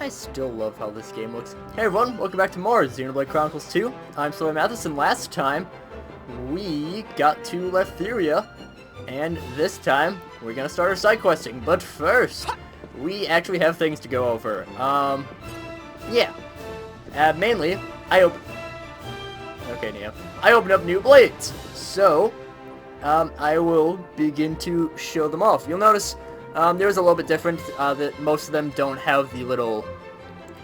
I still love how this game looks. Hey everyone, welcome back to more Xenoblade Chronicles 2. I'm SlayerMathis, and last time we got to Letheria, and this time we're gonna start our side questing. But first, we actually have things to go over. Yeah. Mainly, I opened up new blades. So, I will begin to show them off. You'll notice there's a little bit different, that most of them don't have the little,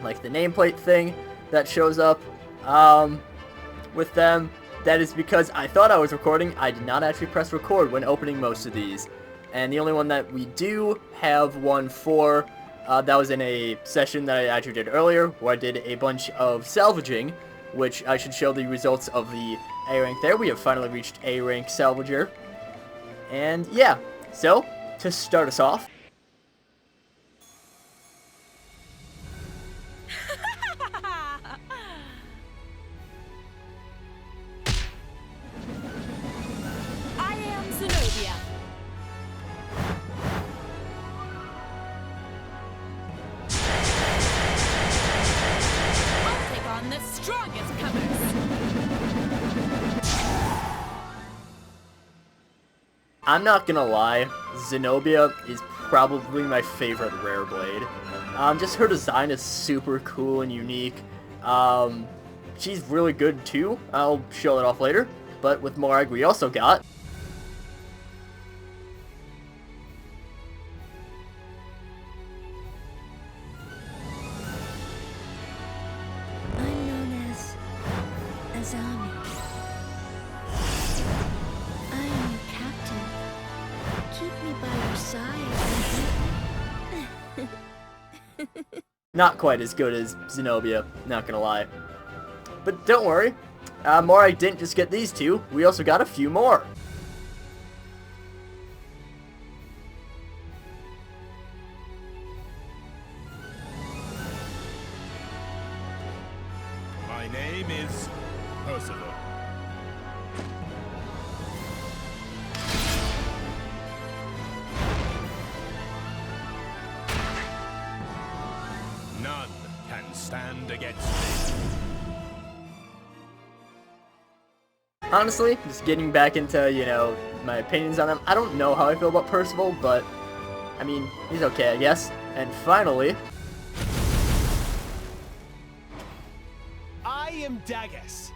like, the nameplate thing that shows up with them. That is because I thought I was recording. I did not actually press record when opening most of these. And the only one that we do have one for, that was in a session that I actually did earlier, where I did a bunch of salvaging, which I should show the results of the A rank there. We have finally reached A rank salvager. And yeah, so to start us off, I am Zenobia. I'll take on the strongest comers. I'm not gonna lie, Zenobia is probably my favorite rare blade. Just her design is super cool and unique. She's really good too. I'll show it off later. But with Morag, we also got I'm known as Azami. I am your captain. Keep me by your side. not quite as good as Zenobia, not gonna lie. But don't worry, Morag didn't just get these two, we also got a few more. My name is Percival. None can stand against me. Honestly, just getting back into, you know, my opinions on them, I don't know how I feel about Percival, but, I mean, he's okay, I guess. And finally, I am Dagus.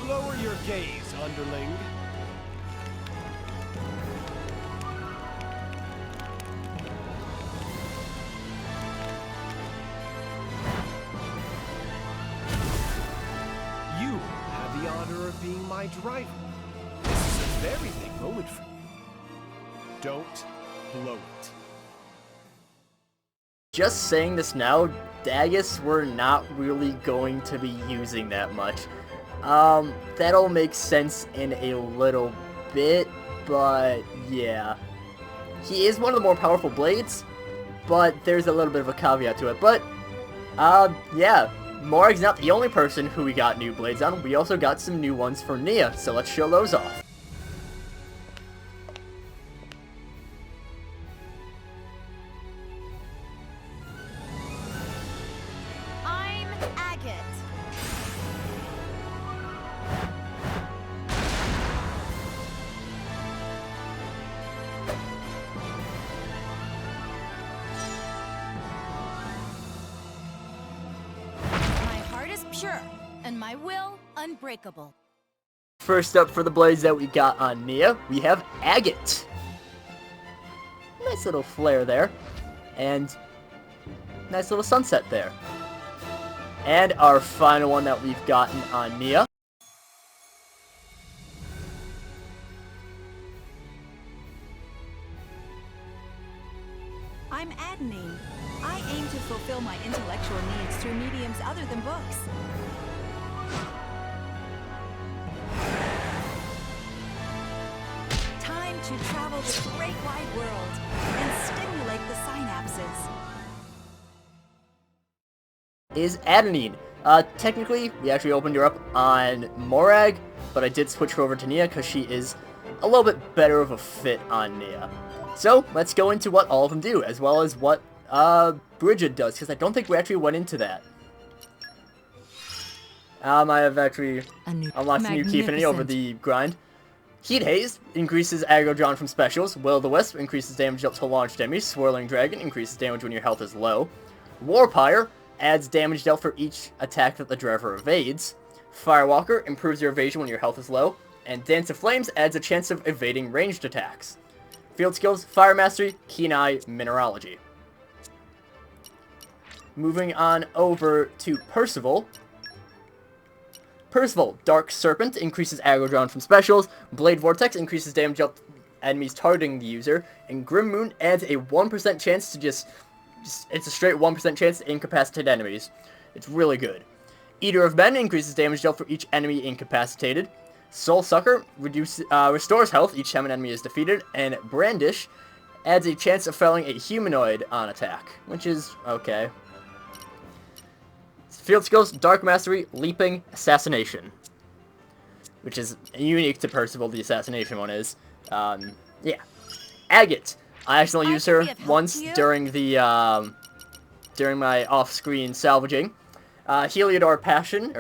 Lower your gaze, underling. You have the honor of being my driver. This is a very big moment for you. Don't blow it. just saying this now, Dagus we're not really going to be using that much. That'll make sense in a little bit, but yeah. He is one of the more powerful blades, but there's a little bit of a caveat to it. But, yeah, Morag's not the only person who we got new blades on. We also got some new ones for Nia, so let's show those off. I'm Agate. My heart is pure, and my will unbreakable. First up for the blades that we got on Nia, we have Agate. Nice little flare there. And nice little sunset there. And our final one that we've gotten on Nia. I'm Adenine. I aim to fulfill my intellectual needs through mediums other than books. Time to travel the great wide world and stimulate the synapses. Is Adenine. Technically, we actually opened her up on Morag, but I did switch her over to Nia because she is a little bit better of a fit on Nia. So, let's go into what all of them do, as well as what Bridget does, because I don't think we actually went into that. I have actually unlocked a new key affinity over the grind. Heat Haze increases aggro drawn from specials. Will-o-the-Wisp increases damage dealt to launched enemies. Swirling Dragon increases damage when your health is low. Warpire adds damage dealt for each attack that the driver evades. Firewalker improves your evasion when your health is low. And Dance of Flames adds a chance of evading ranged attacks. Field skills, Fire Mastery, Keen Eye, Mineralogy. Moving on over to Percival. Percival, Dark Serpent increases aggro drawn from specials. Blade Vortex increases damage dealt to enemies targeting the user. And Grim Moon adds a 1% chance to it's a straight 1% chance to incapacitate enemies. It's really good. Eater of Men increases damage dealt for each enemy incapacitated. Soul Sucker restores health each time an enemy is defeated. And Brandish adds a chance of felling a humanoid on attack, which is okay. Field skills, Dark Mastery, Leaping, Assassination. Which is unique to Percival, the Assassination one is. Yeah. Agate. I accidentally used her once during the, during my off-screen salvaging. Heliodor Passion,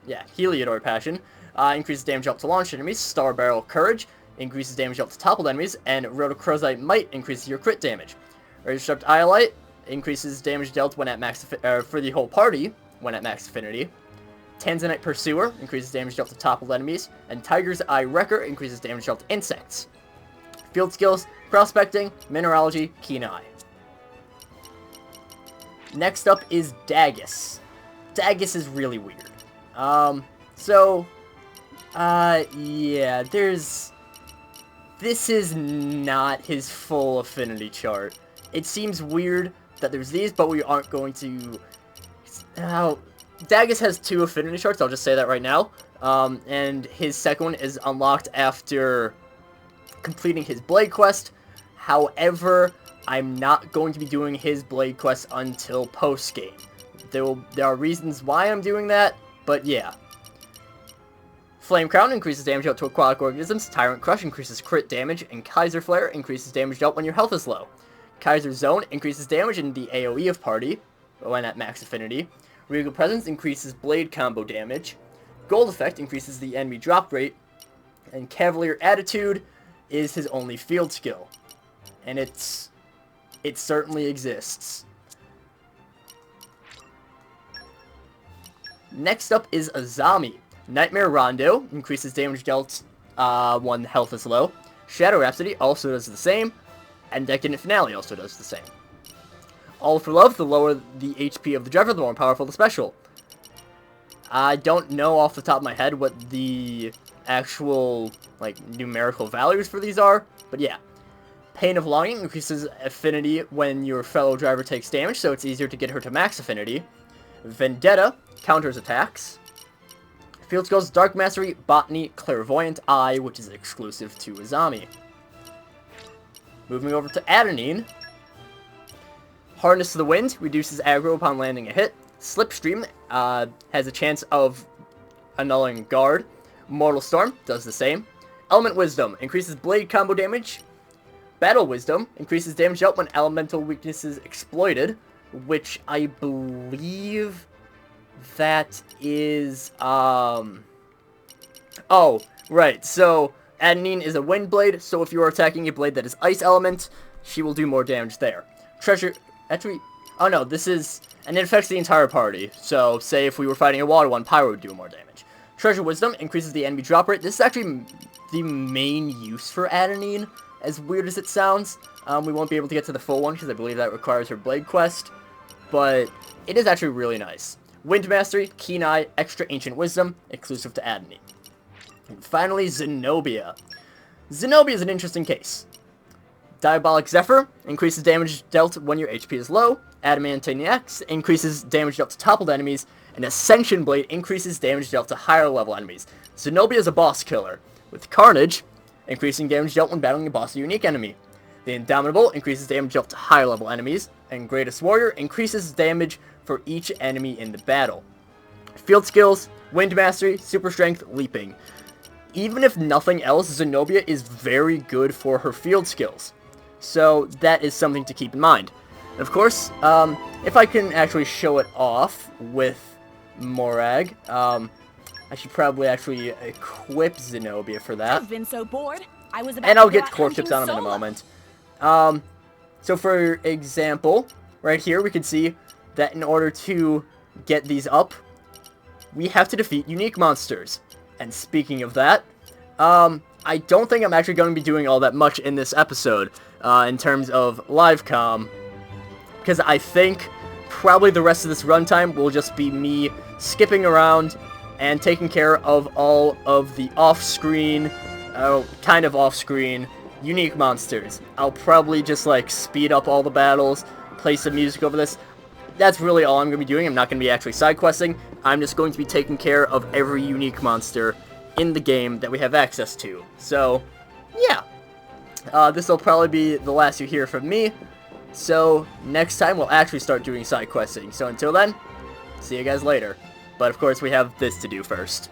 Heliodor Passion, increases damage dealt to launched enemies. Star Barrel Courage increases damage dealt to toppled enemies. And Rhodochrosite Might increases your crit damage. Disrupt Iolite increases damage dealt when at max, for the whole party, when at max affinity. Tanzanite Pursuer increases damage dealt to toppled enemies. And Tiger's Eye Wrecker increases damage dealt to insects. Field skills, Prospecting, Mineralogy, Keen Eye. Next up is Dagus. Dagus is really weird. Yeah, this is not his full affinity chart. It seems weird that there's these, but we aren't going to... Dagus has 2 affinity charts, I'll just say that right now. And his second one is unlocked after completing his Blade Quest. However, I'm not going to be doing his Blade Quest until post-game. There are reasons why I'm doing that, but yeah. Flame Crown increases damage dealt to aquatic organisms. Tyrant Crush increases crit damage. And Kaiser Flare increases damage dealt when your health is low. Kaiser Zone increases damage in the AoE of party, when at max affinity. Regal Presence increases blade combo damage. Gold Effect increases the enemy drop rate. And Cavalier Attitude is his only field skill. And it certainly exists. Next up is Azami. Nightmare Rondo increases damage dealt when health is low. Shadow Rhapsody also does the same. And Decadent Finale also does the same. All for Love, the lower the HP of the driver, the more powerful the special. I don't know off the top of my head what the actual, numerical values for these are, but yeah. Pain of Longing increases affinity when your fellow driver takes damage, so it's easier to get her to max affinity. Vendetta counters attacks. Field skills, Dark Mastery, Botany, Clairvoyant Eye, which is exclusive to Azami. Moving over to Adenine. Harness to the Wind reduces aggro upon landing a hit. Slipstream has a chance of annulling guard. Mortal Storm does the same. Element Wisdom increases blade combo damage. Battle Wisdom increases damage dealt when elemental weaknesses exploited, which I believe that is, oh, right, so Adenine is a wind blade, so if you are attacking a blade that is ice element, she will do more damage there. Treasure, actually, oh no, this is, and it affects the entire party, so say if we were fighting a water one, Pyro would do more damage. Treasure Wisdom increases the enemy drop rate. This is actually the main use for Adenine, as weird as it sounds. We won't be able to get to the full one, because I believe that requires her Blade Quest, but it is actually really nice. Wind Mastery, Keen Eye, Extra Ancient Wisdom, exclusive to Adenine. And finally, Zenobia. Zenobia is an interesting case. Diabolic Zephyr increases damage dealt when your HP is low. Adamantine Axe increases damage dealt to toppled enemies. And Ascension Blade increases damage dealt to higher level enemies. Zenobia is a boss killer, with Carnage increasing damage dealt when battling a boss or unique enemy. The Indomitable increases damage dealt to higher level enemies. And Greatest Warrior increases damage for each enemy in the battle. Field skills, Wind Mastery, Super Strength, Leaping. Even if nothing else, Zenobia is very good for her field skills. So that is something to keep in mind. Of course, if I can actually show it off with Morag, I should probably actually equip Zenobia for that. I've been so bored. I was about And to I'll go get out core chips hunting on him in a solo. moment. So for example, right here we can see that in order to get these up, we have to defeat unique monsters. And speaking of that, I don't think I'm actually going to be doing all that much in this episode in terms of live comm, because I think probably the rest of this runtime will just be me skipping around and taking care of all of the off-screen, kind of off-screen, unique monsters. I'll probably just, like, speed up all the battles, play some music over this. That's really all I'm going to be doing. I'm not going to be actually side questing. I'm just going to be taking care of every unique monster in the game that we have access to. So, yeah. This will probably be the last you hear from me. So, next time we'll actually start doing side questing. So until then, see you guys later. But of course we have this to do first.